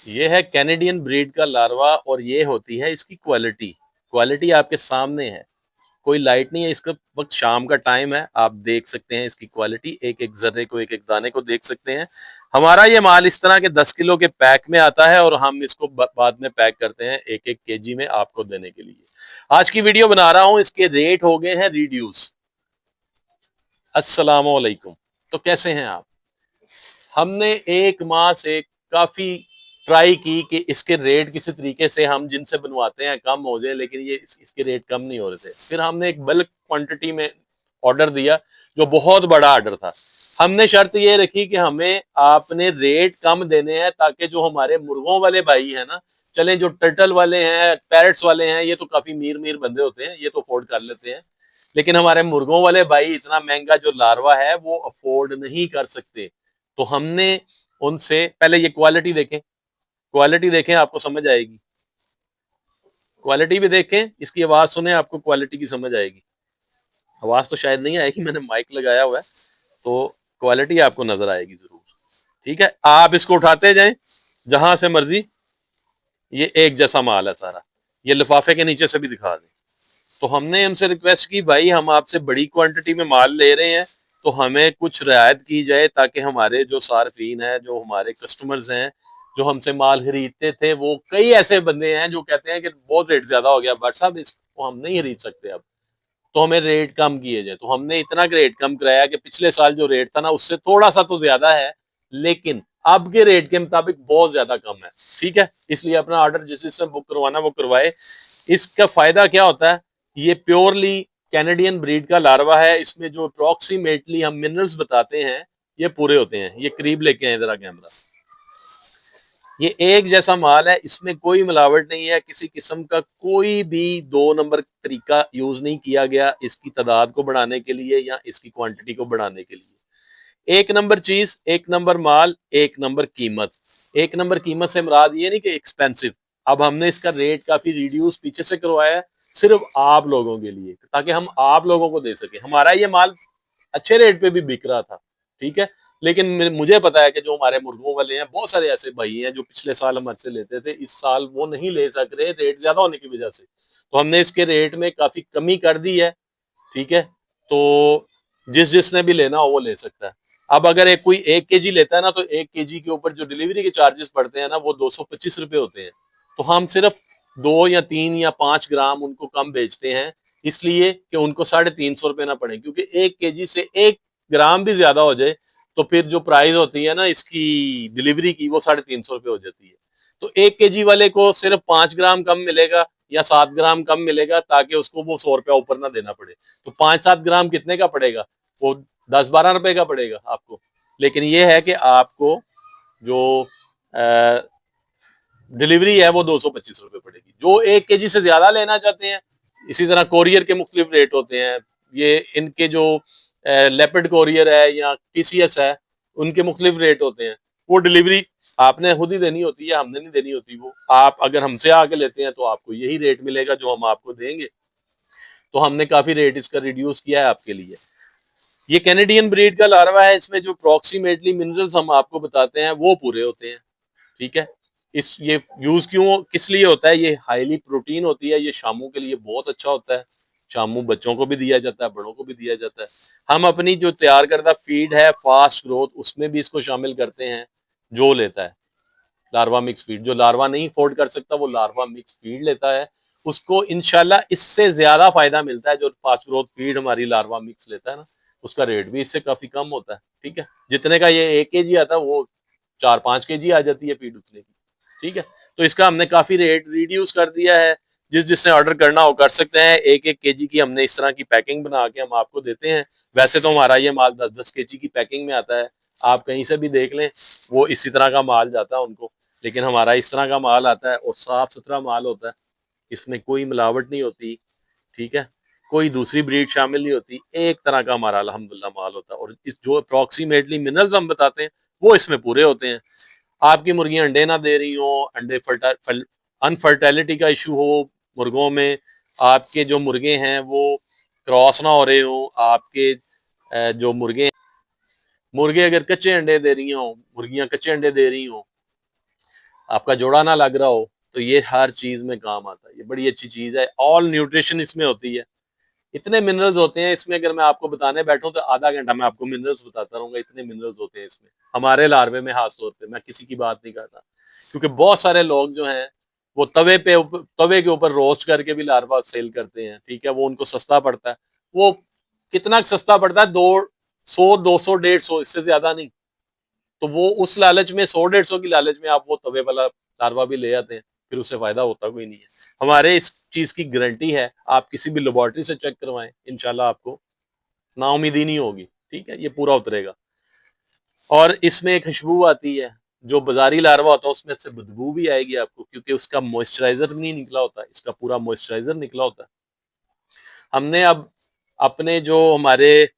ये है Canadian breed का लार्वा और ये होती है इसकी क्वालिटी। क्वालिटी आपके सामने है, कोई लाइट नहीं है, इसका वक्त शाम का टाइम है, आप देख सकते हैं इसकी क्वालिटी, एक एक जर्रे को, एक एक दाने को देख सकते हैं। हमारा ये माल इस तरह के 10 किलो के पैक में आता है और हम इसको बाद में पैक करते हैं एक एक केजी में आपको देने के लिए। आज की वीडियो बना रहा हूं, इसके रेट हो गए हैं रिड्यूस। अस्सलाम वालेकुम। तो कैसे हैं आप? हमने एक माह से काफी ट्राई की कि इसके रेट किसी तरीके से हम जिनसे बनवाते हैं कम हो जाए, लेकिन ये इसके रेट कम नहीं हो रहे थे। फिर हमने एक बल्क क्वांटिटी में ऑर्डर दिया, जो बहुत बड़ा ऑर्डर था। हमने शर्त ये रखी कि हमें आपने रेट कम देने हैं, ताकि जो हमारे मुर्गों वाले भाई हैं ना, चले जो टर्टल वाले हैं, पैरट्स वाले हैं, ये तो काफी मीर मीर बंदे होते हैं, ये तो अफोर्ड कर लेते हैं। लेकिन हमारे मुर्गों वाले भाई इतना महंगा जो लार्वा है वो अफोर्ड नहीं कर सकते। तो हमने उनसे पहले ये क्वालिटी देखें, क्वालिटी देखें, आपको समझ आएगी। क्वालिटी भी देखें, इसकी आवाज सुने, आपको क्वालिटी की समझ आएगी। आवाज तो शायद नहीं आएगी, मैंने माइक लगाया हुआ है, तो क्वालिटी आपको नजर आएगी जरूर। ठीक है, आप इसको उठाते जाएं जहां से मर्जी। ये एक जैसा माल है सारा, ये लिफाफे के नीचे से भी दिखा दें। तो हमने उनसे रिक्वेस्ट की, भाई हम आपसे बड़ी क्वांटिटी में माल ले रहे हैं, तो हमें कुछ रियायत की जाए, ताकि हमारे जो सार्फिन है, जो हमारे कस्टमर्स हैं, जो हमसे माल खरीदते थे, वो कई ऐसे बंदे हैं जो कहते हैं कि बहुत रेट ज्यादा हो गया बट साहब, इसको हम नहीं खरीद सकते अब, तो हमें रेट कम किए जाए। तो हमने इतना रेट कम कराया कि पिछले साल जो रेट था ना, उससे थोड़ा सा तो ज्यादा है, लेकिन अब के रेट के मुताबिक बहुत ज्यादा कम है। ठीक है, इसलिए अपना ऑर्डर जिस जिससे बुक करवाना वो करवाए। इसका फायदा क्या होता है, ये प्योरली कैनेडियन ब्रीड का लार्वा है, इसमें जो अप्रोक्सीमेटली हम मिनरल्स बताते हैं ये पूरे होते हैं। ये करीब लेके आए जरा कैमरा, ये एक जैसा माल है, इसमें कोई मिलावट नहीं है, किसी किस्म का कोई भी 2 नंबर तरीका यूज नहीं किया गया इसकी तादाद को बढ़ाने के लिए या इसकी क्वांटिटी को बढ़ाने के लिए। एक नंबर चीज, एक नंबर माल, एक नंबर कीमत। एक नंबर कीमत से मुराद ये नहीं कि एक्सपेंसिव। अब हमने इसका रेट काफी रिड्यूस पीछे से करवाया है, सिर्फ आप लोगों के लिए, ताकि हम आप लोगों को दे सके। हमारा ये माल अच्छे रेट पे भी बिक रहा था, ठीक है, लेकिन मुझे पता है कि जो हमारे मुर्गों वाले हैं, बहुत सारे ऐसे भाई हैं जो पिछले साल हमसे से लेते थे, इस साल वो नहीं ले सक रहे रेट ज्यादा होने की वजह से। तो हमने इसके रेट में काफी कमी कर दी है। ठीक है, तो जिस जिसने भी लेना हो वो ले सकता है। अब अगर एक कोई 1 केजी लेता है ना, तो 1 केजी के ऊपर जो डिलीवरी के चार्जेस पड़ते हैं ना, वो 225 रुपए होते हैं। तो हम सिर्फ 2 या 3 या 5 ग्राम उनको कम बेचते हैं, इसलिए कि उनको 350 रुपए ना पड़े, क्योंकि 1 केजी से 1 ग्राम भी ज्यादा हो जाए तो फिर जो प्राइस होती है ना इसकी डिलीवरी की, वो 350 रुपए हो जाती है। तो 1 केजी वाले को सिर्फ 5 ग्राम कम मिलेगा या 7 ग्राम कम मिलेगा, ताकि उसको वो 100 रुपया ऊपर ना देना पड़े। तो 5-7 ग्राम कितने का पड़ेगा? वो 10-12 रुपए का पड़ेगा आपको। लेकिन ये है कि आपको जो डिलीवरी है वो 225 रुपए पड़ेगी। जो 1 केजी से ज्यादा लेना चाहते हैं, इसी तरह कोरियर के मुख्तलिफ रेट होते हैं। ये इनके जो लेपर्ड कोरियर है या टीसीएस है, उनके मुख्तलिफ रेट होते हैं। वो डिलीवरी आपने खुद ही देनी होती है, हमने नहीं देनी होती। वो आप अगर हमसे आके लेते हैं तो आपको यही रेट मिलेगा जो हम आपको देंगे। तो हमने काफी रेट इसका रिड्यूस किया है आपके लिए। ये कैनेडियन ब्रीड का लार्वा है, इसमें जो अप्रोक्सीमेटली मिनरल्स हम आपको बताते हैं वो पूरे होते हैं। ठीक है, इस ये यूज क्यों किस लिए होता है, ये हाईली प्रोटीन होती है, ये शामों के लिए बहुत अच्छा होता है। शामू बच्चों को भी दिया जाता है, बड़ों को भी दिया जाता है। हम अपनी जो तैयार करदा फीड है फास्ट ग्रोथ, उसमें भी इसको शामिल करते हैं। जो लेता है लार्वा मिक्स फीड, जो लार्वा नहीं अफोर्ड कर सकता वो लार्वा मिक्स फीड लेता है, उसको इंशाल्लाह इससे ज्यादा फायदा मिलता है। जो फास्ट ग्रोथ फीड हमारी लार्वा मिक्स लेता है ना, उसका रेट भी इससे काफी कम होता है। ठीक है, जितने का ये 1 केजी आता है, वो 4-5 केजी आ जाती है फीड उतने की। ठीक है, तो इसका हमने काफी रेट रिड्यूस कर दिया है। जिस जिसने ऑर्डर करना हो कर सकते हैं। 1-1 केजी की हमने इस तरह की पैकिंग बना के हम आपको देते हैं। वैसे तो हमारा ये माल 10-10 केजी की पैकिंग में आता है, आप कहीं से भी देख लें, वो इसी तरह का माल जाता है उनको। लेकिन हमारा इस तरह का माल आता है और साफ सुथरा माल होता है, इसमें कोई मिलावट नहीं होती। ठीक है, कोई दूसरी ब्रीड शामिल नहीं होती, एक तरह का हमारा अल्हम्दुलिल्लाह माल होता है। और इस जो अप्रोक्सीमेटली मिनरल्स हम बताते हैं वो इसमें पूरे होते हैं। आपकी मुर्गियां अंडे ना दे रही हो, अंडे अनफर्टेलिटी का इशू हो मुर्गों में, आपके जो मुर्गे हैं वो क्रॉस ना हो रहे हो, आपके जो मुर्गे अगर कच्चे अंडे दे रही हो, मुर्गियां कच्चे अंडे दे रही हो, आपका जोड़ा ना लग रहा हो, तो ये हर चीज में काम आता है। ये बड़ी अच्छी चीज है, ऑल न्यूट्रिशन इसमें होती है। इतने मिनरल्स होते हैं इसमें, अगर मैं आपको बताने बैठूं तो आधा घंटा मैं आपको मिनरल्स बताता रहूंगा। इतने मिनरल्स होते हैं इसमें, हमारे लार्वे में खास तौर पे, मैं किसी की बात नहीं करता, क्योंकि बहुत सारे लोग जो हैं वो तवे के ऊपर रोस्ट करके भी लार्वा सेल करते हैं। ठीक है, वो उनको सस्ता पड़ता है। वो कितना सस्ता पड़ता है, 200 200 150, इससे ज्यादा नहीं। तो वो उस लालच में, 100 150 की लालच में आप वो तवे वाला लार्वा भी ले आते हैं, फिर उससे फायदा होता कोई नहीं है। हमारे इस चीज की गारंटी है, आप किसी भी लेबोरेटरी से चेक करवाएं, इंशाल्लाह आपको नाउमीदी नहीं होगी। ठीक है, ये पूरा उतरेगा। और इसमें एक खुशबू आती है, जो बाजारी लार्वा होता है उसमें से बदबू भी आएगी आपको, क्योंकि उसका मॉइस्चराइजर नहीं निकला होता, इसका पूरा मॉइस्चराइजर निकला होता है। हमने अब अपने जो हमारे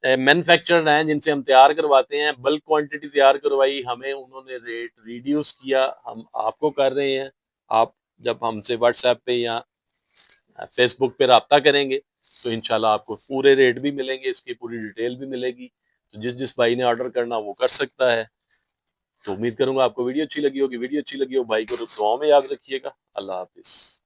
मैन्युफैक्चरर हैं जिनसे हम तैयार करवाते हैं, बल्क क्वांटिटी तैयार करवाई, हमें उन्होंने रेट रिड्यूस किया, हम आपको कर रहे हैं। आप जब हमसे व्हाट्सएप पे या फेसबुक पे राब्ता करेंगे तो इंशाल्लाह आपको पूरे रेट भी मिलेंगे, इसकी पूरी डिटेल भी मिलेगी। तो जिस जिस भाई ने ऑर्डर करना वो कर सकता है। तो उम्मीद करूंगा आपको वीडियो अच्छी लगी होगी। वीडियो अच्छी लगी हो भाई को दुआओं में याद रखिएगा। अल्लाह हाफिज।